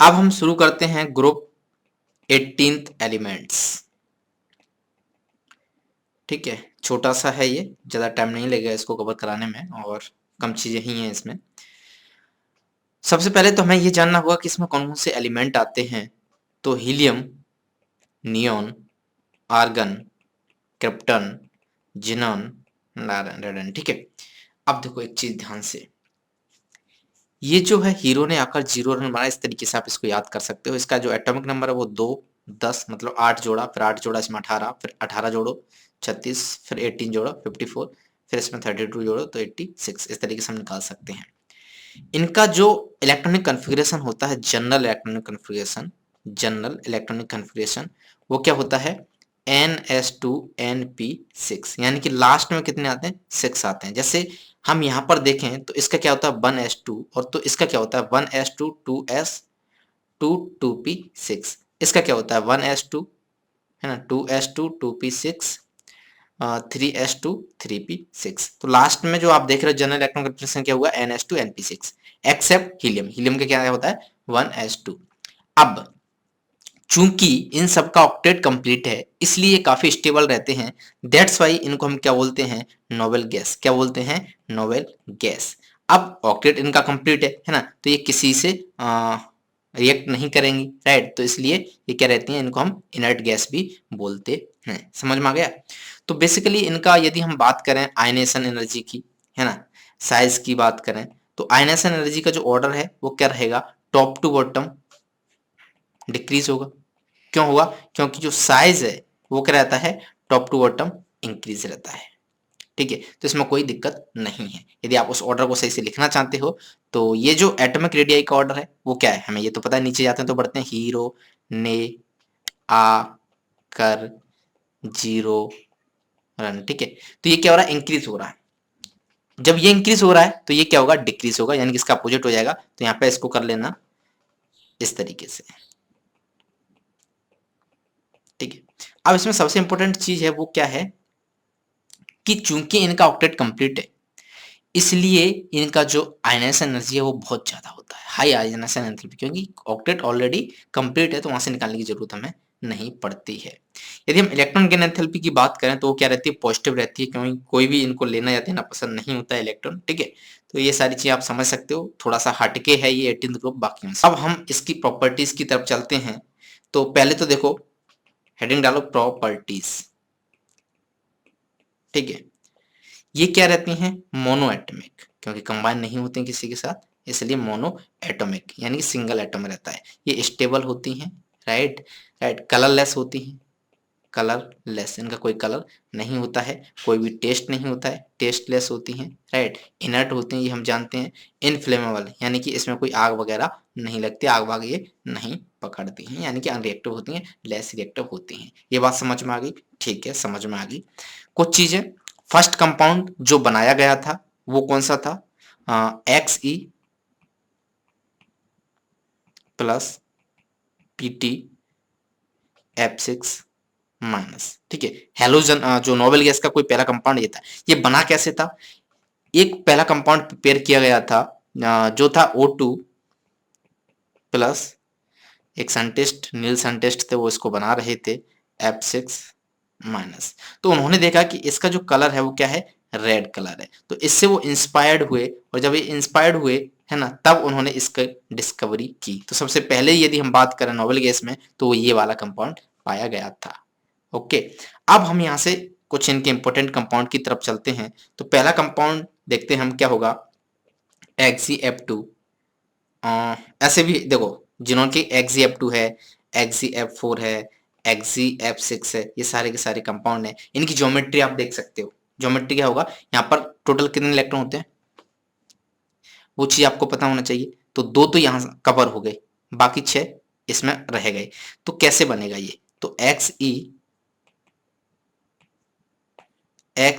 अब हम शुरू करते हैं ग्रुप 18th एलिमेंट्स। ठीक है, छोटा सा है ये, ज़्यादा टाइम नहीं लगेगा इसको कवर कराने में और कम चीज़ें ही हैं इसमें। सबसे पहले तो हमें ये जानना होगा कि इसमें कौन कौन से एलिमेंट आते हैं। तो helium, neon, argon, krypton, xenon, radon. ठीक है, अब देखो एक चीज ध्यान से, ये जो है हीरो ने आकर 0 रन बनाया, इस तरीके से आप इसको याद कर सकते हो। इसका जो एटॉमिक नंबर है वो 2, 10 मतलब 8 जोड़ा, फिर 8 जोड़ा इसमें 18, फिर 18 जोड़ो 36, फिर 18 जोड़ो 54, फिर इसमें 32 जोड़ो तो 86। इस तरीके से हम निकाल सकते हैं। इनका जो इलेक्ट्रॉनिक कन्फिग्रेशन होता है, जनरल इलेक्ट्रॉनिक कन्फिग्रेशन, वो क्या होता है NS2NP6, यानी कि लास्ट में कितने आते हैं 6 आते हैं। जैसे हम यहाँ पर देखें तो इसका क्या होता है 1s2, और तो इसका क्या होता है 1s2 2s2 2p6। इसका क्या होता है 1s2 है ना 2s2 2p6 3s2 3p6। तो लास्ट में जो आप देख रहे हो जनरल इलेक्ट्रॉन कन्फिग्रेशन क्या हुआ NS2NP6, एक्सेप्ट हीलियम। हीलियम का क्या होता है 1s2। अब चूंकि इन सब का ऑक्टेट कंप्लीट है इसलिए ये काफी स्टेबल रहते हैं। दैट्स वाई इनको हम क्या बोलते हैं नोबेल गैस। क्या बोलते हैं नोबेल गैस। अब ऑक्टेट इनका कंप्लीट है ना, तो ये किसी से रिएक्ट नहीं करेंगी, राइट। तो इसलिए ये क्या रहती हैं, इनको हम इनर्ट गैस भी बोलते हैं। समझ में आ गया। तो बेसिकली इनका यदि हम बात करें आयनेशन एनर्जी की, है ना, साइज की बात करें, तो आयनेशन एनर्जी का जो ऑर्डर है वो क्या रहेगा, टॉप टू बॉटम डिक्रीज होगा। क्यों होगा, क्योंकि जो साइज है वो क्या रहता है टॉप टू बॉटम इंक्रीज रहता है। ठीक है, तो इसमें कोई दिक्कत नहीं है। यदि आप उस ऑर्डर को सही से लिखना चाहते हो तो ये जो एटॉमिक रेडियाई का ऑर्डर है वो क्या है, हमें ये तो पता है। नीचे जाते हैं तो बढ़ते हैं हीरो ने आ कर 0 रन। ठीक है, तो ये क्या हो रहा है इंक्रीज हो रहा है। जब ये इंक्रीज हो रहा है तो ये क्या होगा डिक्रीज होगा, यानी कि इसका अपोजिट हो जाएगा। तो यहाँ पे इसको कर लेना इस तरीके से। ठीक है, अब इसमें सबसे इंपॉर्टेंट चीज है वो क्या है कि चूंकि इनका ऑक्टेट कंप्लीट है इसलिए इनका जो आयनाइजेशन एनर्जी है वो बहुत ज्यादा होता है, हाई आयनाइजेशन एनर्जी, क्योंकि ऑक्टेट ऑलरेडी कंप्लीट है तो वहां से निकालने की जरूरत हमें नहीं पड़ती है। यदि हम इलेक्ट्रॉन गेन एंथैल्पी की बात करें तो वो क्या रहती है पॉजिटिव रहती है, क्योंकि कोई भी इनको लेना या देना पसंद नहीं होता है इलेक्ट्रॉन। ठीक है, तो ये सारी चीजें आप समझ सकते हो, थोड़ा सा हटके है ये 18th ग्रुप बाकी से। अब हम इसकी प्रॉपर्टीज की तरफ चलते हैं। तो पहले तो देखो हेडिंग डालो प्रॉपर्टीज। ठीक है, ये क्या रहती हैं मोनो एटॉमिक, क्योंकि कंबाइन नहीं होते हैं किसी के साथ, इसलिए मोनो एटॉमिक यानी कि सिंगल एटम रहता है। ये स्टेबल होती हैं, राइट राइट। कलरलेस होती हैं, कलरलेस, इनका कोई कलर नहीं होता है, कोई भी टेस्ट नहीं होता है, टेस्टलेस होती हैं, राइट। इनर्ट होती हैं, ये हम जानते हैं। इनफ्लेमेबल यानी कि इसमें कोई आग वगैरह नहीं लगती, आग वाग ये नहीं पकड़ती हैं, यानी कि अनरिएक्टिव होती हैं, लेस रिएक्टिव होती हैं। ये बात समझ में आ गई, ठीक है समझ में आ गई। कुछ चीजें, फर्स्ट कंपाउंड जो बनाया गया था वो कौन सा था, Xe+Pt F6-। ठीक है, हेलोजन जो नोबेल गैस का कोई पहला कंपाउंड ये था। ये बना कैसे था, एक पहला कंपाउंड प्रिपेयर किया गया था जो था O2 प्लस एक साइंटिस्ट नील साइंटिस्ट थे, वो इसको बना रहे थे F6-। तो उन्होंने देखा कि इसका जो कलर है वो क्या है रेड कलर है, तो इससे वो इंस्पायर्ड हुए, और जब ये इंस्पायर्ड हुए है ना तब उन्होंने इसका डिस्कवरी की। तो सबसे पहले यदि हम बात करें नोबेल गैस में तो वो ये वाला कंपाउंड पाया गया था। ओके, अब हम यहाँ से कुछ इनके इंपॉर्टेंट कंपाउंड की तरफ चलते हैं। तो पहला कंपाउंड देखते हैं हम क्या होगा XeF2। ऐसे भी देखो जिन्होंने की XeF2 है, XeF4 है, XeF6 है, ये सारे के सारे कंपाउंड है। इनकी ज्योमेट्री आप देख सकते हो। ज्योमेट्री क्या होगा, यहाँ पर टोटल कितने इलेक्ट्रॉन होते हैं वो चीज आपको पता होना चाहिए। तो 2 तो यहाँ कवर हो गए, बाकी 6 इसमें रह गए। तो कैसे बनेगा ये, तो XE है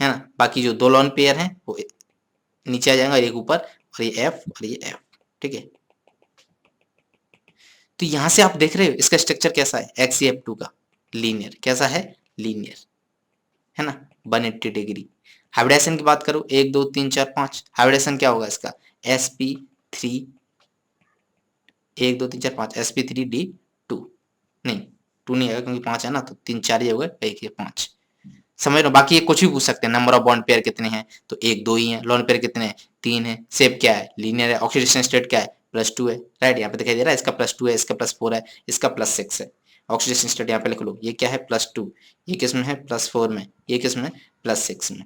ना, बाकी जो 2 लोन पेयर हैं वो नीचे आ जाएगा, एक ऊपर, और ये F और ये F। ठीक है, तो यहां से आप देख रहे हो इसका स्ट्रक्चर कैसा है XeF2 का, लीनियर। कैसा है लीनियर, है ना 180 डिग्री। हाइब्रिडेशन की बात करो 1 2 3 4 5, हाइब्रिडेशन क्या होगा इसका sp3 1 2 3 4 5 sp3d2 नहीं 2 नहीं आएगा क्योंकि 5 है ना, तो 3 4 ही हो गए, 1 ये 5 समझ रहे हो। बाकी ये कुछ भी पूछ सकते हैं, नंबर ऑफ बॉन्ड पेयर कितने हैं, तो 1 2 ही है। लोन पेयर कितने हैं, 3 है। शेप क्या है, लीनियर है। ऑक्सीडेशन स्टेट क्या है, +2 है। राइट, यहाँ पे दिखाई दे रहा है, इसका +2 है, इसका +4 है, इसका +6 है। ऑक्सीडेशन स्टेट यहाँ पे लिख लो, ये क्या है +2, ये किस में है +4 में, ये किस में +6 में।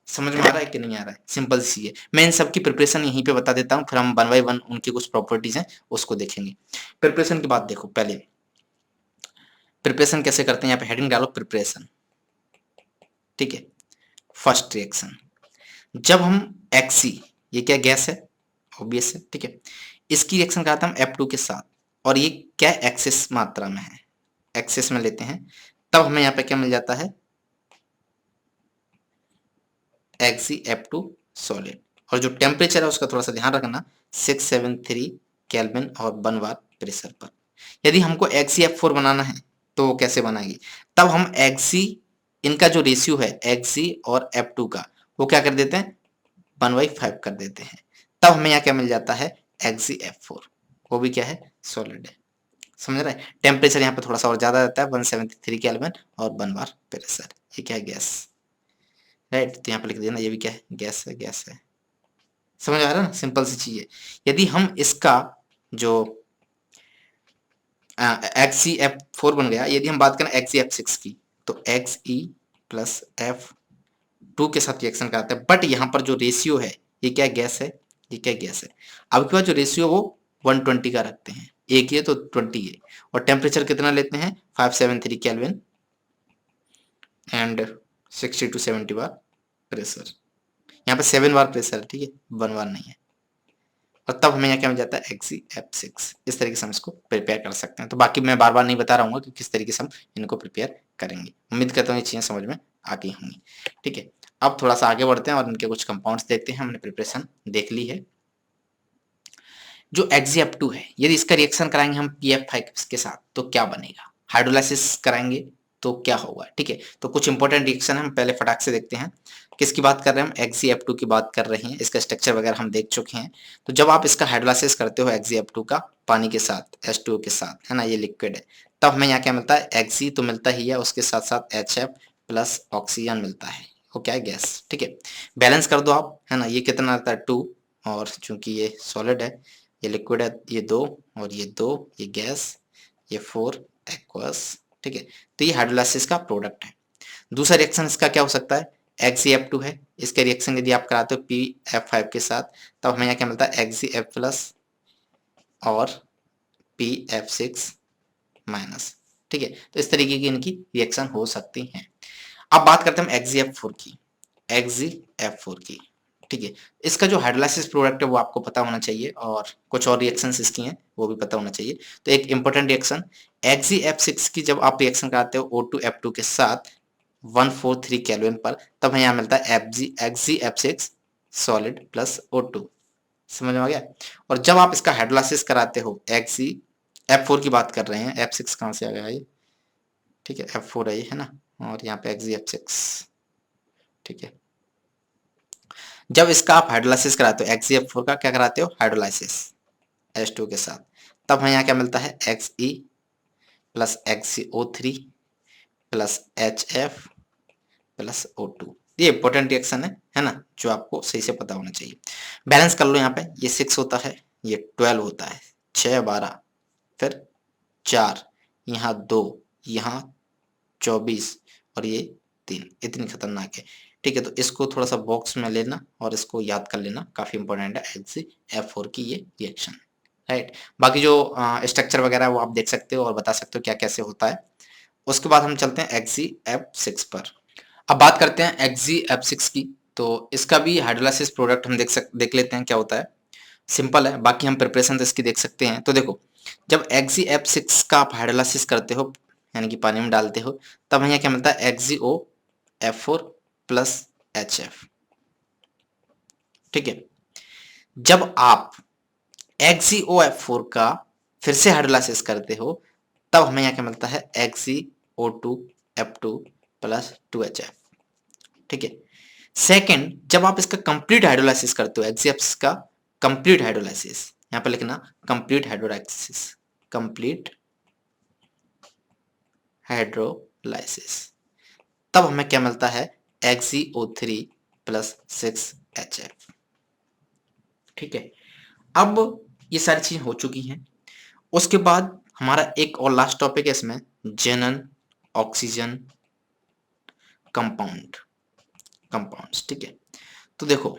समझ में आ रहा है कि नहीं आ रहा है, सिंपल सी है। मैं इन सब की प्रिपरेशन यहीं पे बता देता हूँ, फिर हम 1 बाय 1 उनकी कुछ प्रॉपर्टीज हैं उसको देखेंगे। प्रिपरेशन की बात देखो, पहले प्रिपरेशन कैसे करते हैं, यहाँ पे हेडिंग डालो प्रिपरेशन, ठीक है। फर्स्ट रिएक्शन, जब हम XC, ये क्या गैस है, ऑब्वियस है, ठीक है। इसकी रिएक्शन कराते हैं हम F2 के साथ, और ये क्या एक्सेस मात्रा में है, एक्सेस में लेते हैं, तब हमें यहाँ पे क्या मिल जाता है, XeF2 सॉलिड। और जो टेम्परेचर है उसका थोड़ा सा ध्यान रखना, 673 केल्विन और 1 बार प्रेशर पर। यदि हमको XeF4 बनाना है तो वो कैसे बनाएगी, तब हम Xe, इनका जो रेशियो है Xe और F2 का, वो क्या कर देते हैं 1/5 कर देते हैं, तब हमें यहाँ क्या मिल जाता है XeF4, वो भी क्या है सॉलिड है। समझ रहे हैं, टेम्परेचर यहाँ पे थोड़ा सा और ज्यादा रहता है, 173 केल्विन और 1 बार प्रेशर। ये क्या है गैस, राइट, तो यहाँ पे लिख देना ये भी क्या है गैस है, गैस है। समझ आ रहा है ना, सिंपल सी चीज है। यदि हम इसका जो XeF4 बन गया, यदि हम बात करें XeF6 की, तो Xe प्लस F2 के साथ रिएक्शन कराते हैं, बट यहाँ पर जो रेशियो है, ये क्या गैस है, ये क्या गैस है। अब के बाद जो रेशियो वो 120 का रखते हैं, एक ये तो 20 है, और टेम्परेचर कितना लेते हैं 573 kelvin and 60 to 70 bar pressure. यहाँ पे 7 बार प्रेशर है, ठीक है, 1 बार नहीं है। और तब हमें यहाँ क्या मिल जाता है XeF6। इस तरीके से हम इसको प्रिपेयर कर सकते हैं। तो बाकी मैं बार बार नहीं बता रहा हूँ कि किस तरीके से हम इनको प्रिपेयर करेंगे। उम्मीद करता हूँ ये चीजें समझ में आ गई होंगी, ठीक है। अब थोड़ा सा आगे बढ़ते हैं और इनके कुछ कंपाउंड्स देखते हैं। हमने प्रिपरेशन देख ली है। जो XeF2 है, यदि इसका रिएक्शन कराएंगे हम PF5 के साथ तो क्या बनेगा, हाइड्रोलाइसिस कराएंगे तो क्या होगा, ठीक है। तो कुछ इंपॉर्टेंट रिएक्शन हम पहले फटाक से देखते हैं। किसकी बात कर रहे हैं हम, XeF2 की बात कर रहे हैं। इसका स्ट्रक्चर वगैरह हम देख चुके हैं। तो जब आप इसका हाइड्रोलाइसिस करते हो XeF2 का पानी के साथ, H2O के साथ, है ना, ये लिक्विड है, तब हमें यहाँ क्या मिलता है Xe तो मिलता ही है, उसके साथ साथ HF प्लस ऑक्सीजन मिलता है, वो क्या है गैस, ठीक है। बैलेंस कर दो आप, है ना, ये कितना आता है 2, और चूंकि ये सॉलिड है, ये लिक्विड है, ये 2 और ये 2, ये गैस, ये 4 एक्वस, ठीक है। तो ये हाइड्रोलाइसिस का प्रोडक्ट है। दूसरा रिएक्शन इसका क्या हो सकता है, XeF2 है, इसके रिएक्शन यदि आप कराते हो PF5 के साथ, तब हमें यहाँ क्या मिलता है XeF प्लस और PF6 माइनस, ठीक है। तो इस तरीके की इनकी रिएक्शन हो सकती हैं। अब बात करते हैं हम XeF4 की, XeF4 की, ठीक है। इसका जो हाइड्रोलाइसिस प्रोडक्ट है वो आपको पता होना चाहिए, और कुछ और रिएक्शंस इसकी हैं वो भी पता होना चाहिए। तो एक इंपॉर्टेंट रिएक्शन XeF6 की, जब आप रिएक्शन कराते हो O2F2 के साथ 143 केल्विन पर, तब हमें यहाँ मिलता है XeF6 सॉलिड प्लस O2। समझ में आ गया। और जब आप इसका हाइड्रोलाइसिस कराते हो XeF4 की बात कर रहे हैं, F6 कहाँ से आ गया ये, ठीक है, F4 है ना, और यहाँ पे XeF6, ठीक है। जब इसका आप हाइड्रोलाइसिस कराते हो XeF4 का, क्या कराते हो हाइड्रोलाइसिस H2 के साथ, तब हमें यहाँ क्या मिलता है Xe plus XeO3 plus HF plus O2। ये इंपॉर्टेंट रिएक्शन है ना, जो आपको सही से पता होना चाहिए। बैलेंस कर लो, यहाँ पे ये 6 होता है, ये 12 होता है, 6 12, फिर 4, यहाँ 2, यहाँ 24 और ये 3, इतनी खतरनाक है, ठीक है। तो इसको थोड़ा सा बॉक्स में लेना और इसको याद कर लेना, काफी इंपॉर्टेंट है XeF4 की ये रिएक्शन, राइट। बाकी जो स्ट्रक्चर वगैरह वो आप देख सकते हो और बता सकते हो क्या कैसे होता है। उसके बाद हम चलते हैं XeF6 पर। अब बात करते हैं XeF6 की। तो इसका भी हाइड्रोलाइसिस प्रोडक्ट हम देख लेते हैं क्या होता है। सिंपल है, बाकी हम प्रिपरेशन तो इसकी देख सकते हैं। तो देखो, जब XeF6 का आप हाइड्रोलाइसिस करते हो, यानी कि पानी में डालते हो, तब हमें क्या मिलता है XeOF4 प्लस HF, ठीक है। जब आप XeOF4 का फिर से हाइड्रोलाइसिस करते हो, तब हमें यहाँ क्या मिलता है XeO2F2 प्लस 2HF, ठीक है। सेकेंड, जब आप इसका कंप्लीट हाइड्रोलाइसिस करते हो, XeF6 का कंप्लीट हाइड्रोलाइसिस, यहाँ पर लिखना कंप्लीट हाइड्रोलाइसिस, कंप्लीट हाइड्रोलाइसिस। तब हमें क्या मिलता है, XeO3 प्लस 6HF। ठीक है, अब ये सारी चीजें हो चुकी हैं। उसके बाद हमारा एक और लास्ट टॉपिक है इसमें, जेनन ऑक्सीजन कंपाउंड, कंपाउंड्स। ठीक है, तो देखो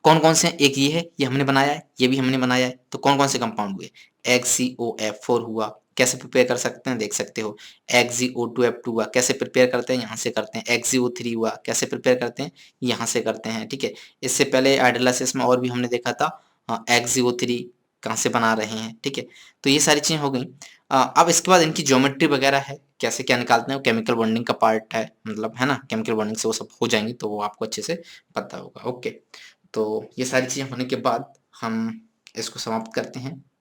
कौन कौन से, एक ये है, ये हमने बनाया है, ये भी हमने बनाया है। तो कौन कौन से कंपाउंड हुए, XeOF4 हुआ, कैसे प्रिपेयर कर सकते हैं देख सकते हो। XeO2F2 हुआ, कैसे प्रिपेयर करते हैं, यहाँ से करते हैं। XeO3 हुआ, कैसे प्रिपेयर करते हैं, यहाँ से करते हैं। ठीक है, इससे पहले हाइड्रोलाइसिस में और भी हमने देखा था XeO3 कहाँ से बना रहे हैं। ठीक है, तो ये सारी चीजें हो गई। अब इसके बाद इनकी ज्योमेट्री वगैरह है, कैसे क्या निकालते हैं, केमिकल बॉन्डिंग का पार्ट है, मतलब है ना, केमिकल बॉन्डिंग से वो सब हो जाएंगे, तो वो आपको अच्छे से पता होगा। ओके, तो ये सारी चीज़ें होने के बाद हम इसको समाप्त करते हैं।